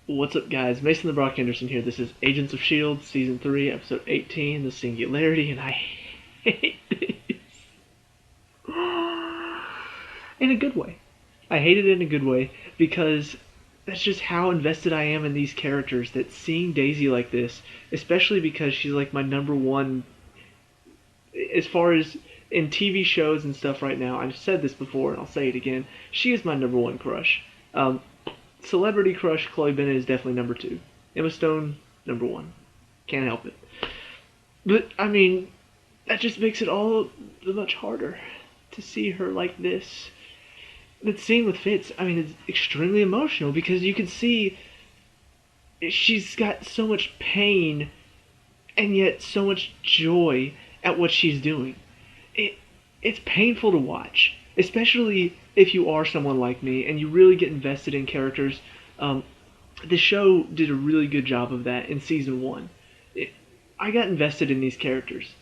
What's up, guys? Mason the Brock Henderson here. This is Agents of S.H.I.E.L.D. Season 3, Episode 18, The Singularity, and I hate this. In a good way. I hate it in a good way because that's just how invested I am in these characters, that seeing Daisy like this, especially because she's like my number one, as far as in TV shows and stuff right now, I've said this before and I'll say it again, she is my number one crush. Celebrity crush Chloe Bennett is definitely number 2. Emma Stone, number 1. Can't help it. But, I mean, that just makes it all the much harder to see her like this. That scene with Fitz, I mean, it's extremely emotional because you can see she's got so much pain and yet so much joy at what she's doing. It's painful to watch, especially if you are someone like me and you really get invested in characters. The show did a really good job of that in season 1. I got invested in these characters.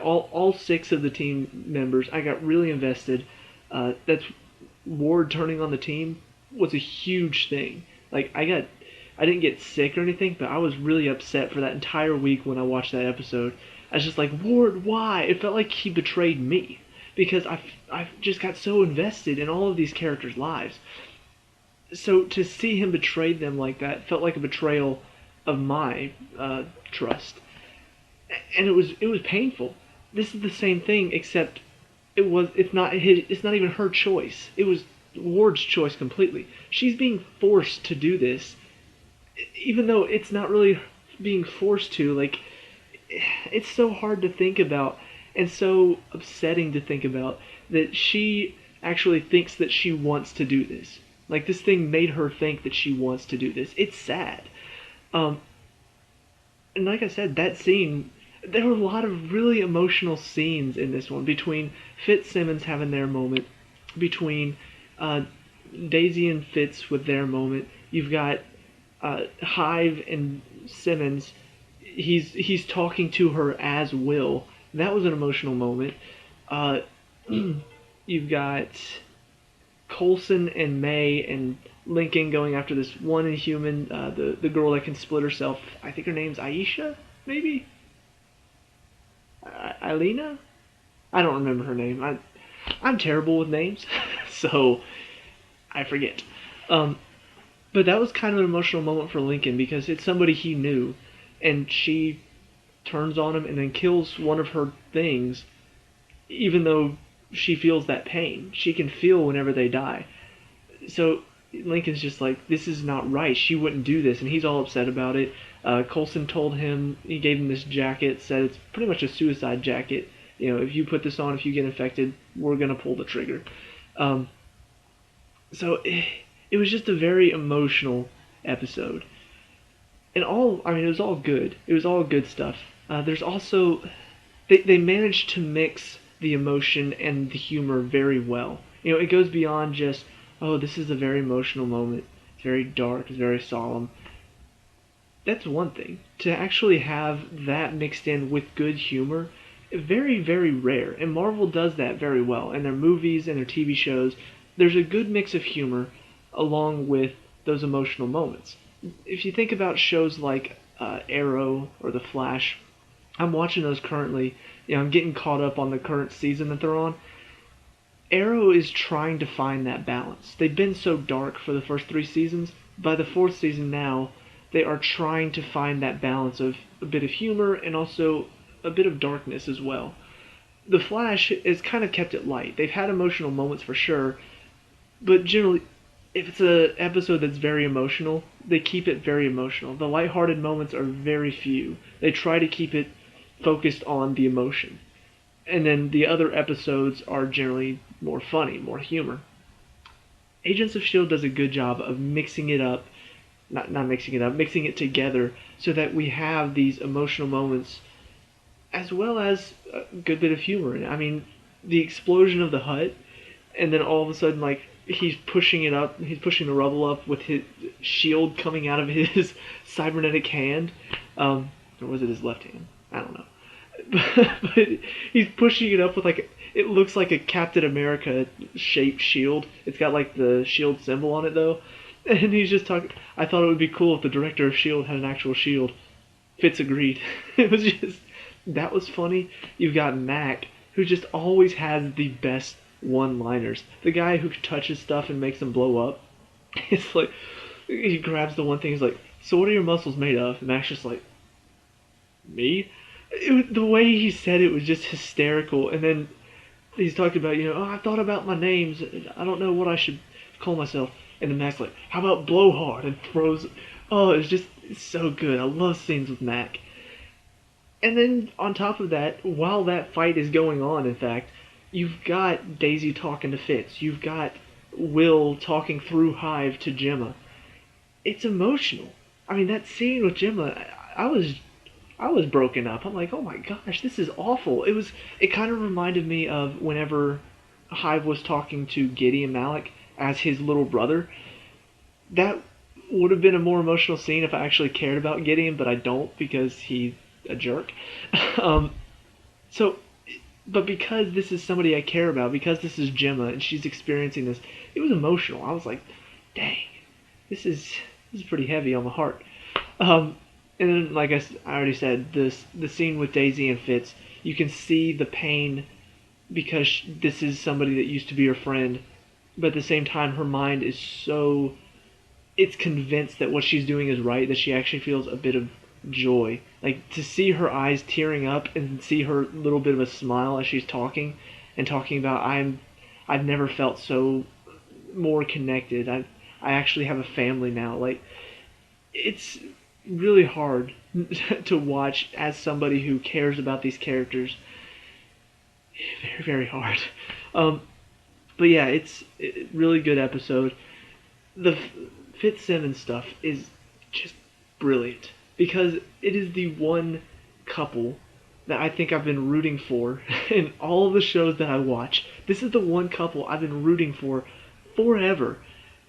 All 6 of the team members, I got really invested. That's Ward turning on the team was a huge thing. Like I didn't get sick or anything, but I was really upset for that entire week when I watched that episode. I was just like, Ward, why? It felt like he betrayed me because I've just got so invested in all of these characters' lives. So to see him betray them like that felt like a betrayal of my trust, and it was painful. This is the same thing, except it's not even her choice. It was Ward's choice completely. She's being forced to do this, even though it's not really being forced to. Like, it's so hard to think about and so upsetting to think about that she actually thinks that she wants to do this. Like, this thing made her think that she wants to do this. It's sad. And like I said, that scene, there were a lot of really emotional scenes in this one, between Fitzsimmons having their moment, between Daisy and Fitz with their moment. You've got Hive and Simmons. He's talking to her as Will. That was an emotional moment. You've got Coulson and May and Lincoln going after this one Inhuman, the girl that can split herself. I think her name's Aisha, maybe? Alina? I don't remember her name. I'm terrible with names, so I forget. But that was kind of an emotional moment for Lincoln because it's somebody he knew, and she turns on him and then kills one of her things, even though she feels that pain. She can feel whenever they die. So Lincoln's just like, this is not right. She wouldn't do this, and he's all upset about it. Coulson told him, he gave him this jacket, said it's pretty much a suicide jacket. You know, if you put this on, if you get infected, we're going to pull the trigger. So it was just a very emotional episode. And it was all good. It was all good stuff. There's also, they managed to mix the emotion and the humor very well. You know, it goes beyond just, oh, this is a very emotional moment. It's very dark. It's very solemn. That's one thing. To actually have that mixed in with good humor, very, very rare. And Marvel does that very well. In their movies and their TV shows, there's a good mix of humor along with those emotional moments. If you think about shows like Arrow or The Flash, I'm watching those currently. You know, I'm getting caught up on the current season that they're on. Arrow is trying to find that balance. They've been so dark for the first 3 seasons. By the 4th season now, they are trying to find that balance of a bit of humor and also a bit of darkness as well. The Flash has kind of kept it light. They've had emotional moments for sure, but generally, if it's an episode that's very emotional, they keep it very emotional. The lighthearted moments are very few. They try to keep it focused on the emotion. And then the other episodes are generally more funny, more humor. Agents of S.H.I.E.L.D. does a good job of mixing it up, mixing it together so that we have these emotional moments as well as a good bit of humor. I mean, the explosion of the hut, and then all of a sudden, like, he's pushing the rubble up with his shield coming out of his cybernetic hand. Or was it his left hand? I don't know. But he's pushing it up with, like, it looks like a Captain America shaped shield. It's got, like, the shield symbol on it, though. And he's just talking. I thought it would be cool if the director of S.H.I.E.L.D. had an actual shield. Fitz agreed. It was just that was funny. You've got Mac, who just always has the best one-liners. The guy who touches stuff and makes them blow up. It's like he grabs the one thing. He's like, "So what are your muscles made of?" And Mac's just like, "Me." The way he said it was just hysterical. And then he's talking about, oh, I thought about my names. I don't know what I should call myself. And then Mac's like, how about Blowhard? And throws. Oh, it's so good. I love scenes with Mac. And then on top of that, while that fight is going on, in fact, you've got Daisy talking to Fitz. You've got Will talking through Hive to Gemma. It's emotional. I mean, that scene with Gemma, I was broken up. I'm like, oh my gosh, this is awful. It kind of reminded me of whenever Hive was talking to Gideon Malik as his little brother. That would have been a more emotional scene if I actually cared about Gideon, but I don't because he's a jerk. um, so, but because this is somebody I care about, because this is Gemma and she's experiencing this, it was emotional. I was like, dang, this is pretty heavy on the heart. Um, and then, like I already said, the scene with Daisy and Fitz, you can see the pain because this is somebody that used to be her friend, but at the same time, her mind is so it's convinced that what she's doing is right that she actually feels a bit of joy. Like to see her eyes tearing up and see her little bit of a smile as she's talking and talking about I've never felt so more connected. I actually have a family now. Like it's really hard to watch as somebody who cares about these characters. Very, very hard. Um, but yeah, it's a really good episode. The Fitzsimmons stuff is just brilliant because it is the one couple that I think I've been rooting for in all of the shows that I watch. This is the one couple I've been rooting for forever.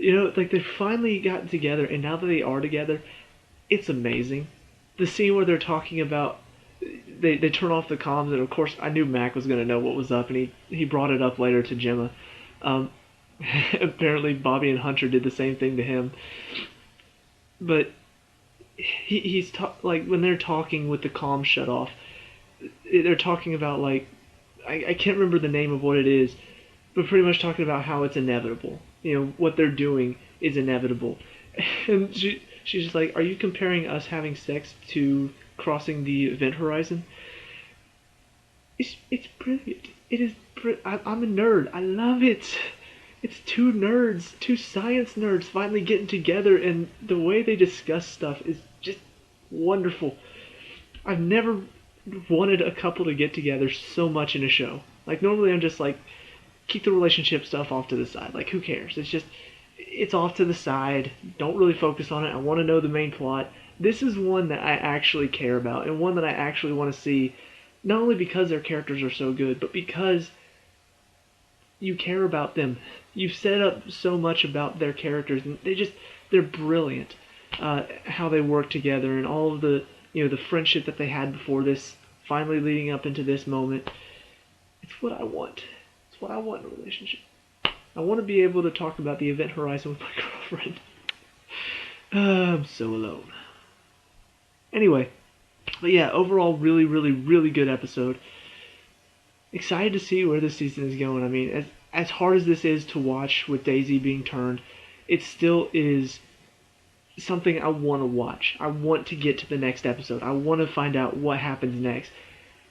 Like they finally got together, and now that they are together, it's amazing. The scene where they're talking about they turn off the comms, and of course I knew Mac was gonna know what was up, and he brought it up later to Gemma. Um, apparently Bobby and Hunter did the same thing to him, but like when they're talking with the comms shut off, they're talking about like I can't remember the name of what it is, but pretty much talking about how it's inevitable. What they're doing is inevitable, and she's just like, "Are you comparing us having sex to crossing the event horizon?" It's brilliant. It is. I'm a nerd. I love it. It's two nerds, two science nerds finally getting together, and the way they discuss stuff is just wonderful. I've never wanted a couple to get together so much in a show. Like normally I'm just like keep the relationship stuff off to the side. Like who cares? It's off to the side. Don't really focus on it. I want to know the main plot. This is one that I actually care about and one that I actually want to see, not only because their characters are so good, but because you care about them. You've set up so much about their characters, and they're brilliant. How they work together and all of the friendship that they had before this, finally leading up into this moment. It's what I want. It's what I want in a relationship. I want to be able to talk about the event horizon with my girlfriend. I'm so alone. Anyway, but yeah, overall, really, really, really good episode. Excited to see where this season is going. I mean, as hard as this is to watch with Daisy being turned, it still is something I want to watch. I want to get to the next episode. I want to find out what happens next.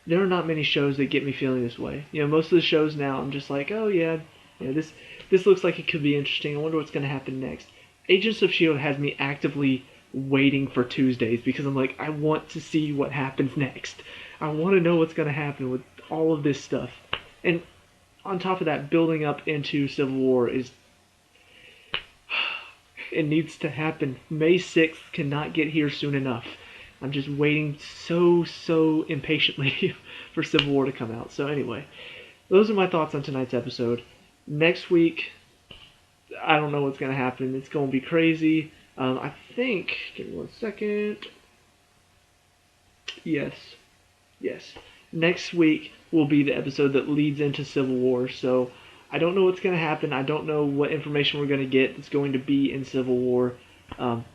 There are not many shows that get me feeling this way. Most of the shows now, I'm just like, oh yeah, this looks like it could be interesting. I wonder what's going to happen next. Agents of S.H.I.E.L.D. has me actively waiting for Tuesdays because I'm like, I want to see what happens next. I want to know what's going to happen with all of this stuff. And on top of that, building up into Civil War is it needs to happen. May 6th cannot get here soon enough. I'm just waiting so impatiently for Civil War to come out. So anyway, those are my thoughts on tonight's episode. Next week, I don't know what's going to happen. It's going to be crazy. I think, give me one second. Yes. Next week will be the episode that leads into Civil War. So I don't know what's going to happen. I don't know what information we're going to get that's going to be in Civil War. Um,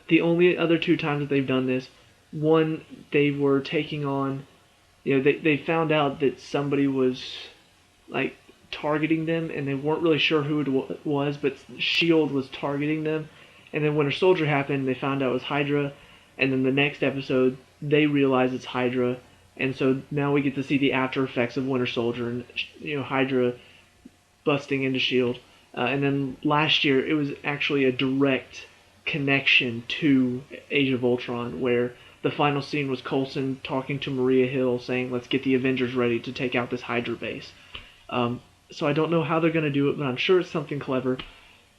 the only other two times that they've done this, one, they were taking on, they found out that somebody was like targeting them, and they weren't really sure who it was, but S.H.I.E.L.D. was targeting them. And then Winter Soldier happened, they found out it was Hydra, and then the next episode they realize it's Hydra, and so now we get to see the after effects of Winter Soldier and Hydra busting into S.H.I.E.L.D. And then last year it was actually a direct connection to Age of Ultron, where the final scene was Coulson talking to Maria Hill, saying, "Let's get the Avengers ready to take out this Hydra base." So I don't know how they're going to do it, but I'm sure it's something clever.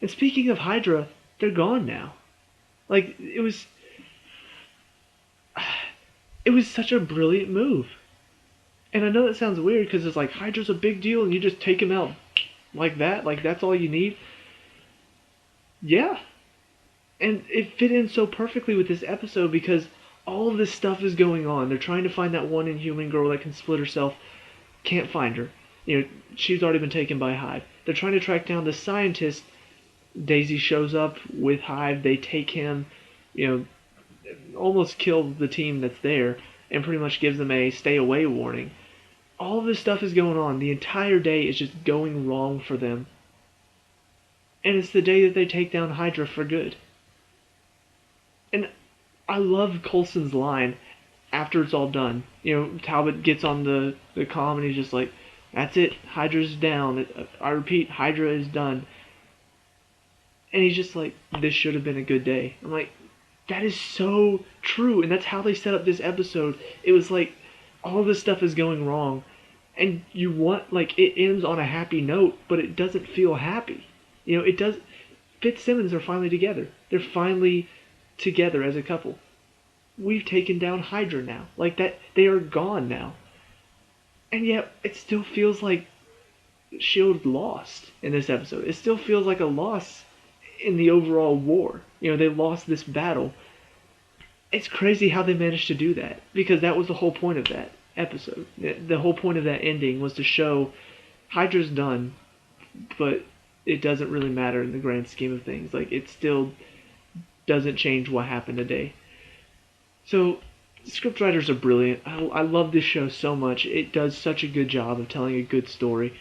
And speaking of Hydra, they're gone now. Like, it was such a brilliant move. And I know that sounds weird because it's like Hydra's a big deal and you just take him out like that, like that's all you need. Yeah. And it fit in so perfectly with this episode because all of this stuff is going on. They're trying to find that one Inhuman girl that can split herself. Can't find her. She's already been taken by Hive. They're trying to track down the scientist. Daisy shows up with Hive. They take him, almost kill the team that's there, and pretty much gives them a stay away warning. All of this stuff is going on. The entire day is just going wrong for them. And it's the day that they take down Hydra for good. And I love Coulson's line after it's all done. Talbot gets on the comm and he's just like, "That's it, Hydra's down. I repeat, Hydra is done." And he's just like, "This should have been a good day." I'm like, that is so true, and that's how they set up this episode. It was like, all this stuff is going wrong, and you want, like, it ends on a happy note, but it doesn't feel happy. It does. Fitzsimmons are finally together. They're finally together as a couple. We've taken down Hydra now. Like, that, they are gone now. And yet, it still feels like S.H.I.E.L.D. lost in this episode. It still feels like a loss in the overall war. They lost this battle. It's crazy how they managed to do that, because that was the whole point of that episode. The whole point of that ending was to show Hydra's done, but it doesn't really matter in the grand scheme of things. Like, it still doesn't change what happened today. So, scriptwriters are brilliant. I love this show so much. It does such a good job of telling a good story,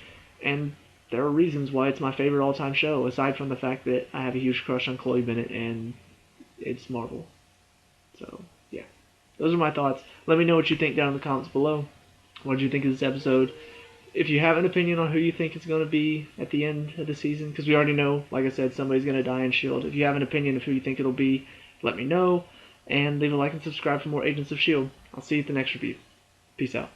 and there are reasons why it's my favorite all-time show, aside from the fact that I have a huge crush on Chloe Bennett and it's Marvel. So, yeah. Those are my thoughts. Let me know what you think down in the comments below. What did you think of this episode? If you have an opinion on who you think it's going to be at the end of the season, because we already know, like I said, somebody's going to die in S.H.I.E.L.D. If you have an opinion of who you think it'll be, let me know. And leave a like and subscribe for more Agents of S.H.I.E.L.D. I'll see you at the next review. Peace out.